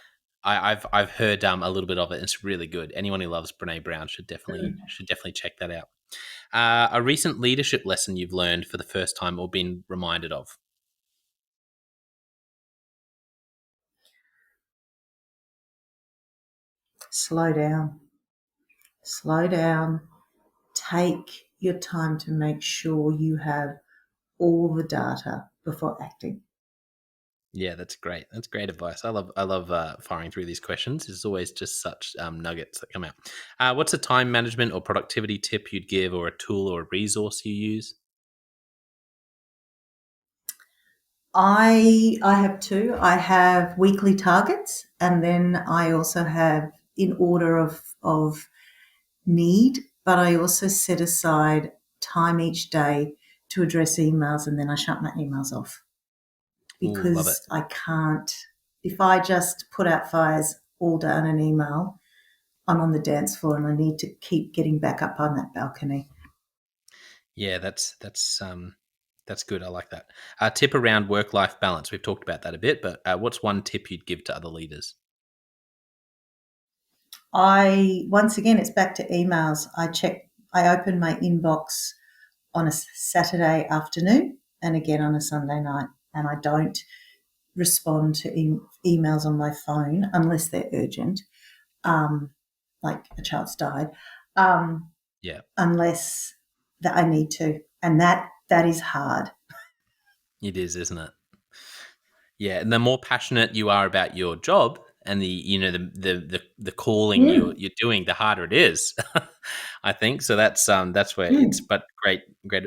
I've heard a little bit of it. It's really good. Anyone who loves Brene Brown should definitely check that out. A recent leadership lesson you've learned for the first time or been reminded of? Slow down. Slow down. Take your time to make sure you have all the data before acting. Yeah, that's great. That's great advice. I love firing through these questions. There's always just such nuggets that come out. What's a time management or productivity tip you'd give, or a tool or a resource you use? I have two. I have weekly targets, and then I also have in order of need, but I also set aside time each day to address emails, and then I shut my emails off Ooh, love it. because I can't. If I just put out fires all day on an email, I'm on the dance floor, and I need to keep getting back up on that balcony. Yeah, that's good. I like that. Tip around work life balance. We've talked about that a bit, but what's one tip you'd give to other leaders? I once again, it's back to emails. I open my inbox on a Saturday afternoon and again on a Sunday night. and I don't respond to emails on my phone unless they're urgent, like a child's died, Yeah, unless that I need to, and that is hard. it is, isn't it? Yeah, and the more passionate you are about your job and the calling Mm, you're doing, the harder it is. I think so. That's where it's. mm. But great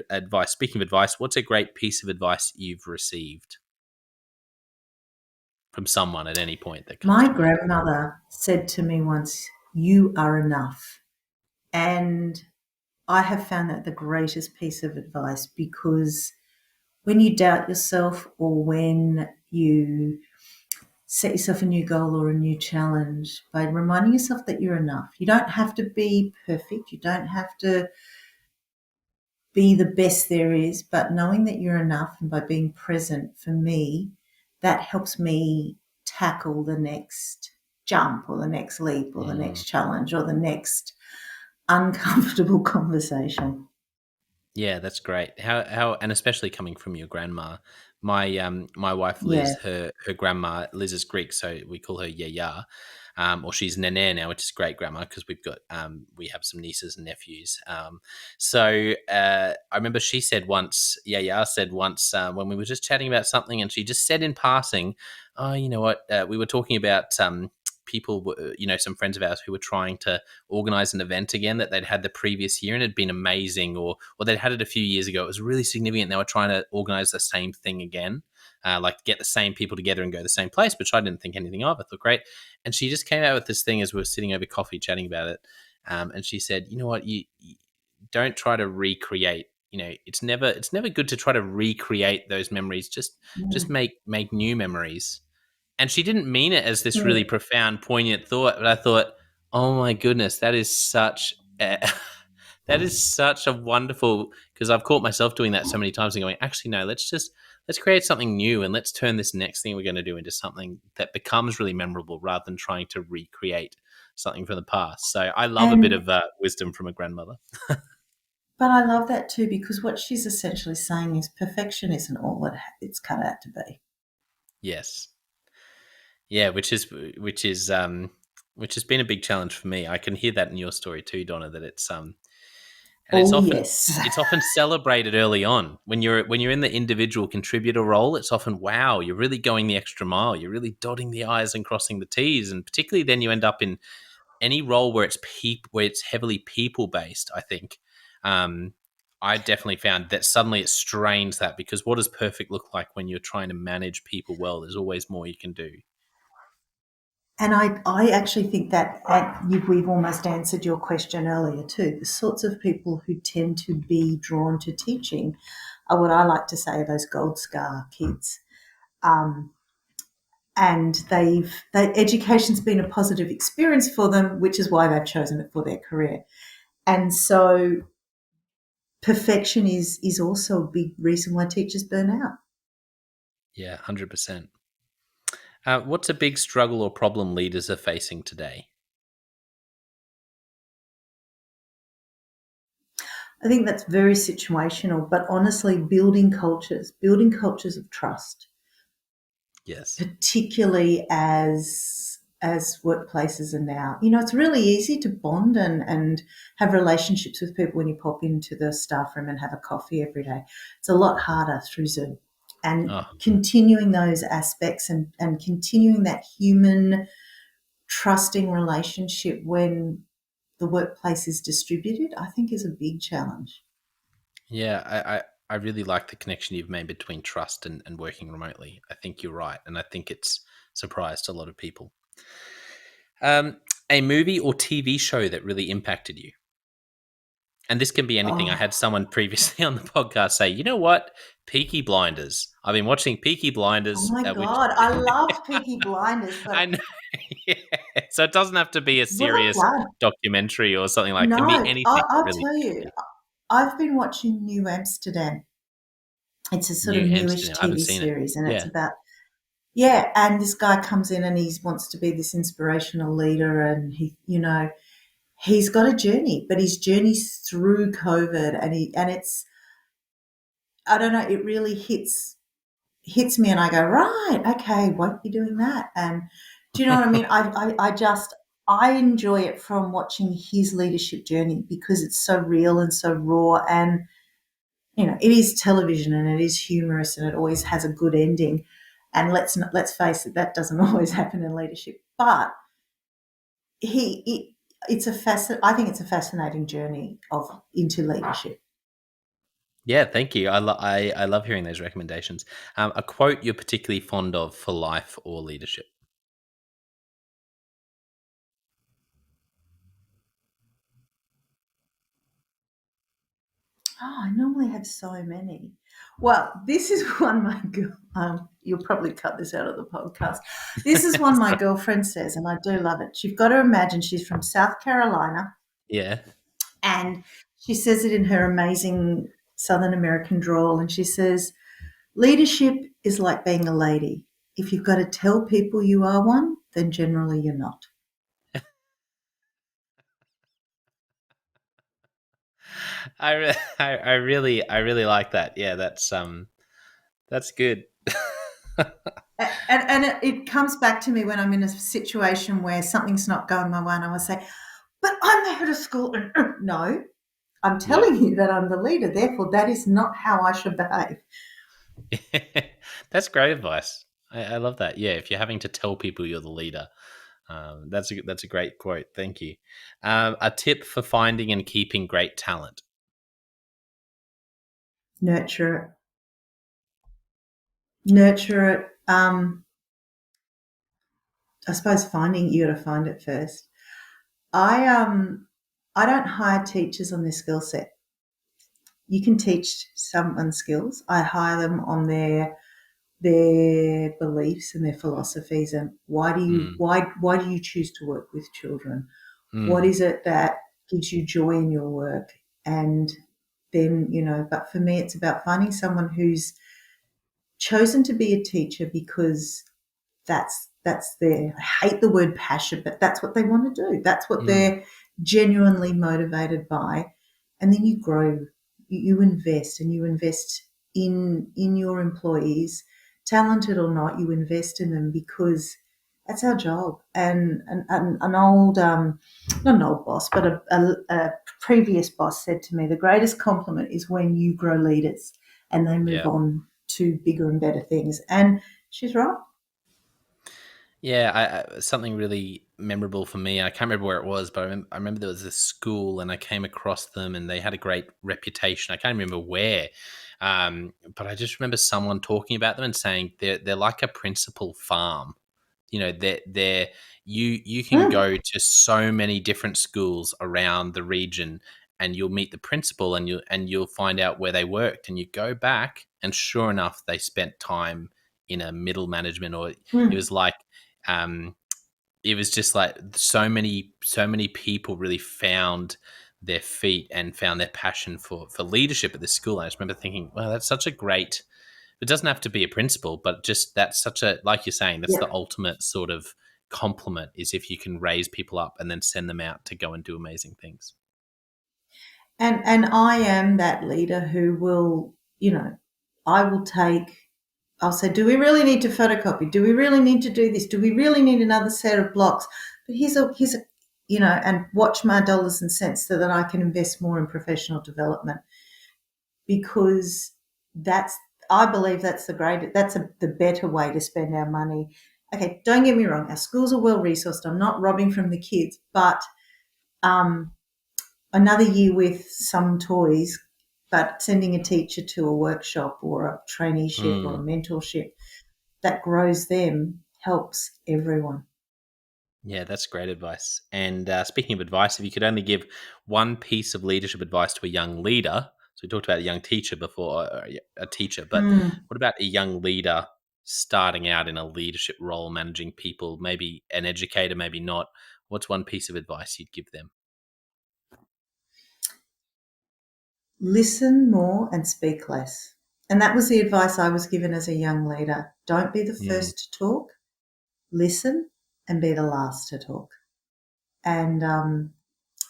advice. Speaking of advice, what's a great piece of advice you've received from someone at any point that comes My to mind? grandmother said to me once, "You are enough." And I have found that the greatest piece of advice, because when you doubt yourself or when you set yourself a new goal or a new challenge, by reminding yourself that you're enough, you don't have to be perfect, you don't have to be the best there is, but knowing that you're enough and by being present, for me, that helps me tackle the next jump or the next leap or the Mm. next challenge or the next uncomfortable conversation. Yeah, that's great. How and especially coming from your grandma. My wife Yeah. Liz, her grandma Liz is Greek, so we call her Yaya, or she's Nene now, which is great grandma because we have some nieces and nephews. I remember she said once, Yaya said once when we were just chatting about something, and she just said in passing, "Oh, you know what? We were talking about." People, some friends of ours who were trying to organize an event again that they'd had the previous year and it had been amazing, or they'd had it a few years ago. It was really significant. They were trying to organize the same thing again, like get the same people together and go to the same place, which I didn't think anything of. It looked great. And she just came out with this thing as we were sitting over coffee chatting about it. And she said, you know what, you don't try to recreate. It's never good to try to recreate those memories. Just Mm, make new memories. And she didn't mean it as this really mm. profound, poignant thought, but I thought, oh my goodness, that is such a, that is such a wonderful, because I've caught myself doing that so many times and going, actually, no, let's create something new and let's turn this next thing we're going to do into something that becomes really memorable rather than trying to recreate something from the past. So I love a bit And of wisdom from a grandmother. but I love that too, because what she's essentially saying is perfection isn't all it's cut out to be. Yes. Yeah, which has been a big challenge for me. I can hear that in your story too, Donna, that and Oh yes. it's often celebrated early on when you're in the individual contributor role. It's often, wow, you're really going the extra mile, you're really dotting the i's and crossing the t's, and particularly then you end up in any role where it's heavily people based. I think I definitely found that suddenly it strains that, because what does perfect look like when you're trying to manage people well? There's always more you can do. And I actually think that we've almost answered your question earlier too. The sorts of people who tend to be drawn to teaching are what I like to say are those gold scar kids. Um, and education's been a positive experience for them, which is why they've chosen it for their career. And so perfection is also a big reason why teachers burn out. Yeah, 100%. What's a big struggle or problem leaders are facing today? I think that's very situational, but honestly, building cultures of trust, Yes. particularly as workplaces are now. You know, it's really easy to bond and have relationships with people when you pop into the staff room and have a coffee every day. It's a lot harder through Zoom. And Oh, continuing those aspects and continuing that human trusting relationship when the workplace is distributed, I think is a big challenge. yeah. I really like the connection you've made between trust and working remotely. I think you're right. And I think it's surprised a lot of people. A movie or TV show that really impacted you. And this can be anything. I Oh, had someone previously on the podcast say, you know what? Peaky Blinders. I've been watching Peaky oh Blinders, my which God, I love Peaky Blinders, I but know. Yeah. So it doesn't have to be a what I've serious done, documentary or something like it. It no, can be anything that I'll really tell you, impacted I've been watching New Amsterdam. It's a you. sort of New newish Amsterdam. I haven't TV seen it. series, and it's Yeah. about, yeah, and this guy comes in and he wants to be this inspirational leader, and he's got a journey, but his journey's through COVID, and it's, I don't know, it really hits me and I go, right, okay, won't be doing that. And do you know what I mean? I enjoy it from watching his leadership journey because it's so real and so raw. And, it is television and it is humorous and it always has a good ending. And let's face it, that doesn't always happen in leadership. But I think it's a fascinating journey into leadership. Yeah, thank you. I love hearing those recommendations. A quote you're particularly fond of for life or leadership. Oh, I normally have so many. Well, this is one my girl. You'll probably cut this out of the podcast. This is one my girlfriend says, and I do love it. You've got to imagine she's from South Carolina, Yeah. and she says it in her amazing Southern American drawl, and she says, "Leadership is like being a lady. If you've got to tell people you are one, then generally you're not." I really like that. Yeah, that's good. And it comes back to me when I'm in a situation where something's not going my way, and I will say, "But I'm the head of school." And no, I'm Yeah. telling you that I'm the leader. Therefore, that is not how I should behave. That's great advice. I love that. Yeah, if you're having to tell people you're the leader, that's a great quote. Thank you. A tip for finding and keeping great talent. Nurture it. Nurture it. I suppose you got to find it first. I don't hire teachers on their skill set. You can teach someone skills. I hire them on their beliefs and their philosophies, and Mm, why do you choose to work with children? What mm, is it that gives you joy in your work? And then, but for me it's about finding someone who's chosen to be a teacher because that's their, I hate the word passion, but that's what they want to do. That's what mm, they're genuinely motivated by. And then you grow, you invest, and you invest in your employees, talented or not, you invest in them because that's our job. And an old, not an old boss, but a previous boss said to me, the greatest compliment is when you grow leaders and they move yeah. on to bigger and better things. And she's right. Yeah, something really memorable for me. I can't remember where it was, but I remember there was this school, and I came across them, and they had a great reputation. I can't remember where, but I just remember someone talking about them and saying they're like a principal farm. They're you can Mm. go to so many different schools around the region, and you'll meet the principal, and you'll find out where they worked, and you go back, and sure enough, they spent time in a middle management, or it Mm. was like um, it was just like so many people really found their feet and found their passion for leadership at this school. I just remember thinking, wow, that's such a great. It doesn't have to be a principal, but just that's such a, like you're saying, that's Yeah. the ultimate sort of compliment, is if you can raise people up and then send them out to go and do amazing things. And I am that leader who will, I will I'll say, do we really need to photocopy? Do we really need to do this? Do we really need another set of blocks? But here's a, and watch my dollars and cents so that I can invest more in professional development, because that's, I believe that's the better way to spend our money. Okay, don't get me wrong, our schools are well resourced. I'm not robbing from the kids, but um, another year with some toys, but sending a teacher to a workshop or a traineeship or a Mm. mentorship that grows them helps everyone. Yeah, that's great advice. And speaking of advice, if you could only give one piece of leadership advice to a young leader, so we talked about a young teacher before, a teacher, but Mm. what about a young leader starting out in a leadership role, managing people, maybe an educator, maybe not? What's one piece of advice you'd give them? Listen more and speak less. And that was the advice I was given as a young leader. Don't be the Mm, first to talk, listen, and be the last to talk. And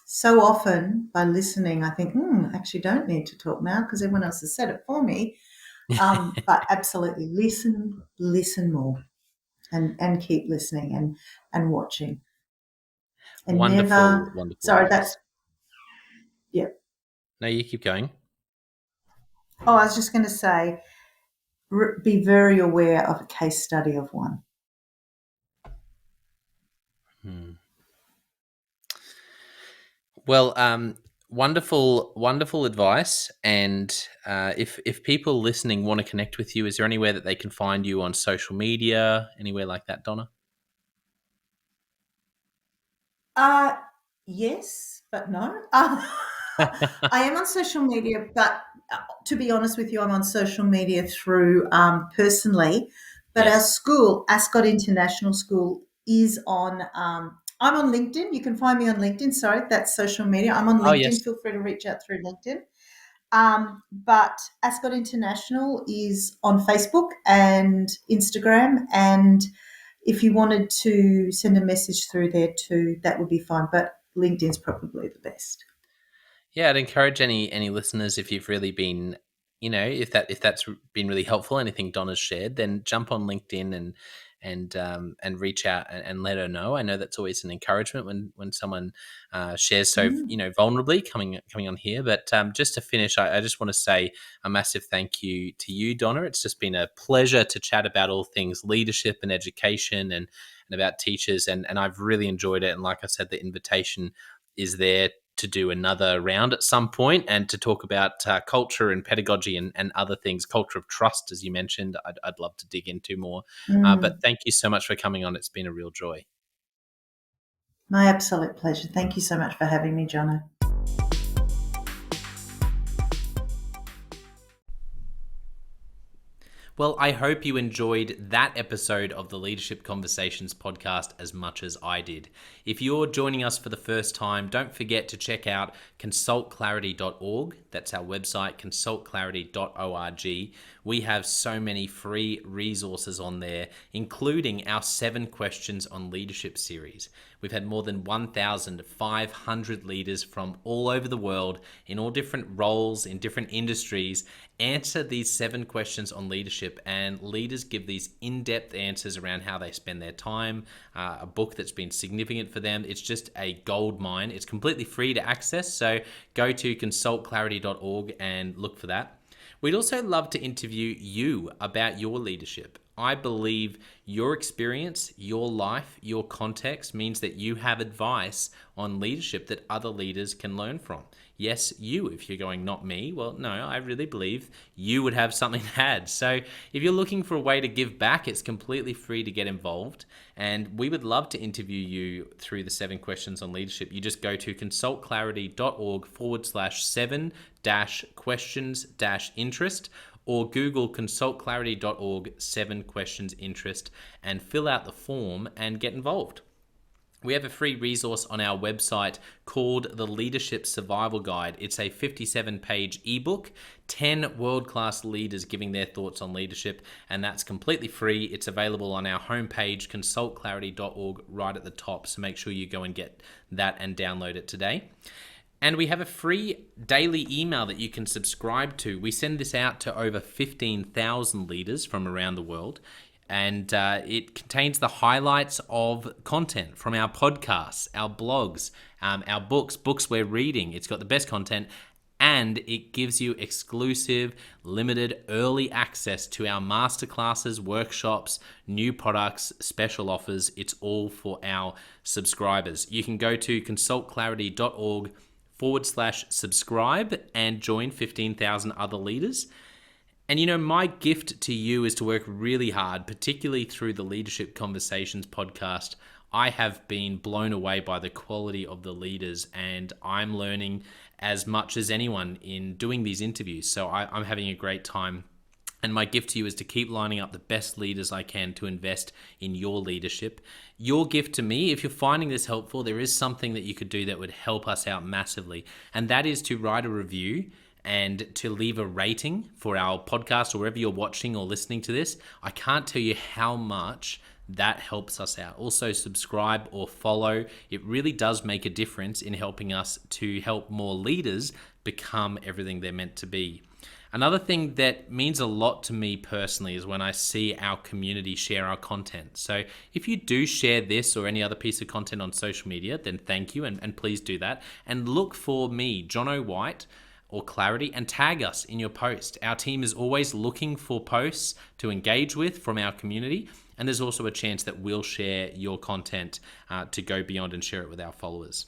so often by listening, I think, I actually don't need to talk now because everyone else has said it for me. But absolutely listen more, and keep listening and watching, and Wonderful, never. wonderful Sorry, that's advice. yeah. No, you keep going. Oh, I was just going to say, be very aware of a case study of one. Hmm. Well, wonderful, wonderful advice. And if people listening want to connect with you, is there anywhere that they can find you on social media, anywhere like that, Donnah? Uh, yes, but no. I am on social media, but to be honest with you, I'm on social media through personally. But our Yes. school, Ascot International School, is on. I'm on LinkedIn. You can find me on LinkedIn. Sorry, that's social media. I'm on Oh, LinkedIn. yes. Feel free to reach out through LinkedIn. But Ascot International is on Facebook and Instagram, and if you wanted to send a message through there too, that would be fine. But LinkedIn's probably the best. Yeah, I'd encourage any listeners, if you've really been, if that's been really helpful, anything Donna's shared, then jump on LinkedIn and reach out and let her know. I know that's always an encouragement when someone shares so Mm, vulnerably coming on here. But just to finish, I just want to say a massive thank you to you, Donnah. It's just been a pleasure to chat about all things leadership and education and about teachers, and I've really enjoyed it. And like I said, the invitation is there to do another round at some point and to talk about culture and pedagogy and other things, culture of trust, as you mentioned. I'd love to dig into more. But mm. thank you so much for coming on. It's been a real joy. My absolute pleasure. Thank you so much for having me, Jono. Well, I hope you enjoyed that episode of the Leadership Conversations podcast as much as I did. If you're joining us for the first time, don't forget to check out consultclarity.org. That's our website, consultclarity.org. We have so many free resources on there, including our 7 Questions on Leadership series. We've had more than 1,500 leaders from all over the world in all different roles, in different industries, answer these 7 questions on leadership, and leaders give these in-depth answers around how they spend their time, a book that's been significant for them. It's just a gold mine. It's completely free to access, so go to consultclarity.org and look for that. We'd also love to interview you about your leadership. I believe your experience, your life, your context means that you have advice on leadership that other leaders can learn from. Yes, you, if you're going, not me, well, no, I really believe you would have something to add. So if you're looking for a way to give back, it's completely free to get involved. And we would love to interview you through the 7 questions on leadership. You just go to consultclarity.org/7-questions-interest, or Google consultclarity.org 7 questions interest and fill out the form and get involved. We have a free resource on our website called the Leadership Survival Guide. It's a 57-page ebook, 10 world-class leaders giving their thoughts on leadership, and that's completely free. It's available on our homepage, consultclarity.org, right at the top, so make sure you go and get that and download it today. And we have a free daily email that you can subscribe to. We send this out to over 15,000 leaders from around the world. And it contains the highlights of content from our podcasts, our blogs, our books we're reading. It's got the best content, and it gives you exclusive, limited, early access to our masterclasses, workshops, new products, special offers. It's all for our subscribers. You can go to consultclarity.org/subscribe and join 15,000 other leaders. And my gift to you is to work really hard, particularly through the Leadership Conversations podcast. I have been blown away by the quality of the leaders, and I'm learning as much as anyone in doing these interviews. So I'm having a great time. And my gift to you is to keep lining up the best leaders I can to invest in your leadership. Your gift to me, if you're finding this helpful, there is something that you could do that would help us out massively. And that is to write a review and to leave a rating for our podcast or wherever you're watching or listening to this. I can't tell you how much that helps us out. Also, subscribe or follow. It really does make a difference in helping us to help more leaders become everything they're meant to be. Another thing that means a lot to me personally is when I see our community share our content. So if you do share this or any other piece of content on social media, then thank you, and please do that. And look for me, Jono White, or Clarity, and tag us in your post. Our team is always looking for posts to engage with from our community, and there's also a chance that we'll share your content to go beyond and share it with our followers.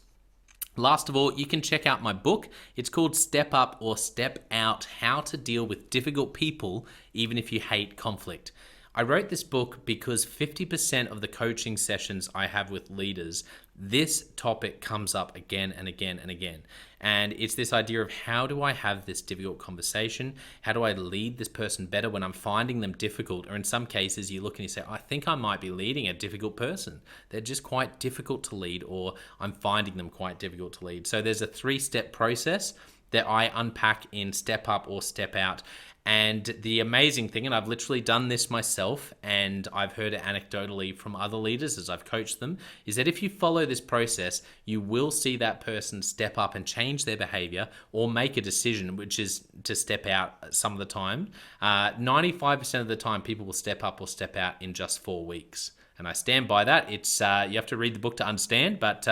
Last of all, you can check out my book. It's called Step Up or Step Out: How to Deal with Difficult People Even If You Hate Conflict. I wrote this book because 50% of the coaching sessions I have with leaders, this topic comes up again and again and again. And it's this idea of, how do I have this difficult conversation? How do I lead this person better when I'm finding them difficult? Or in some cases, you look and you say, I think I might be leading a difficult person. They're just quite difficult to lead, or I'm finding them quite difficult to lead. So there's a 3-step process that I unpack in Step Up or Step Out. And the amazing thing, and I've literally done this myself, and I've heard it anecdotally from other leaders as I've coached them, is that if you follow this process, you will see that person step up and change their behavior or make a decision, which is to step out some of the time. 95% of the time, people will step up or step out in just 4 weeks. And I stand by that. It's you have to read the book to understand, but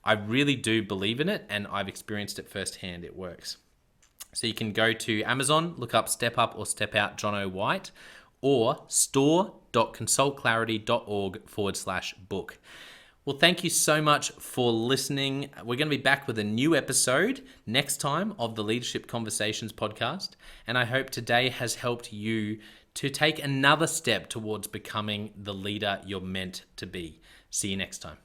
I really do believe in it, and I've experienced it firsthand. It works. So you can go to Amazon, look up Step Up or Step Out Jono White, or store.consultclarity.org/book. Well, thank you so much for listening. We're going to be back with a new episode next time of the Leadership Conversations podcast. And I hope today has helped you to take another step towards becoming the leader you're meant to be. See you next time.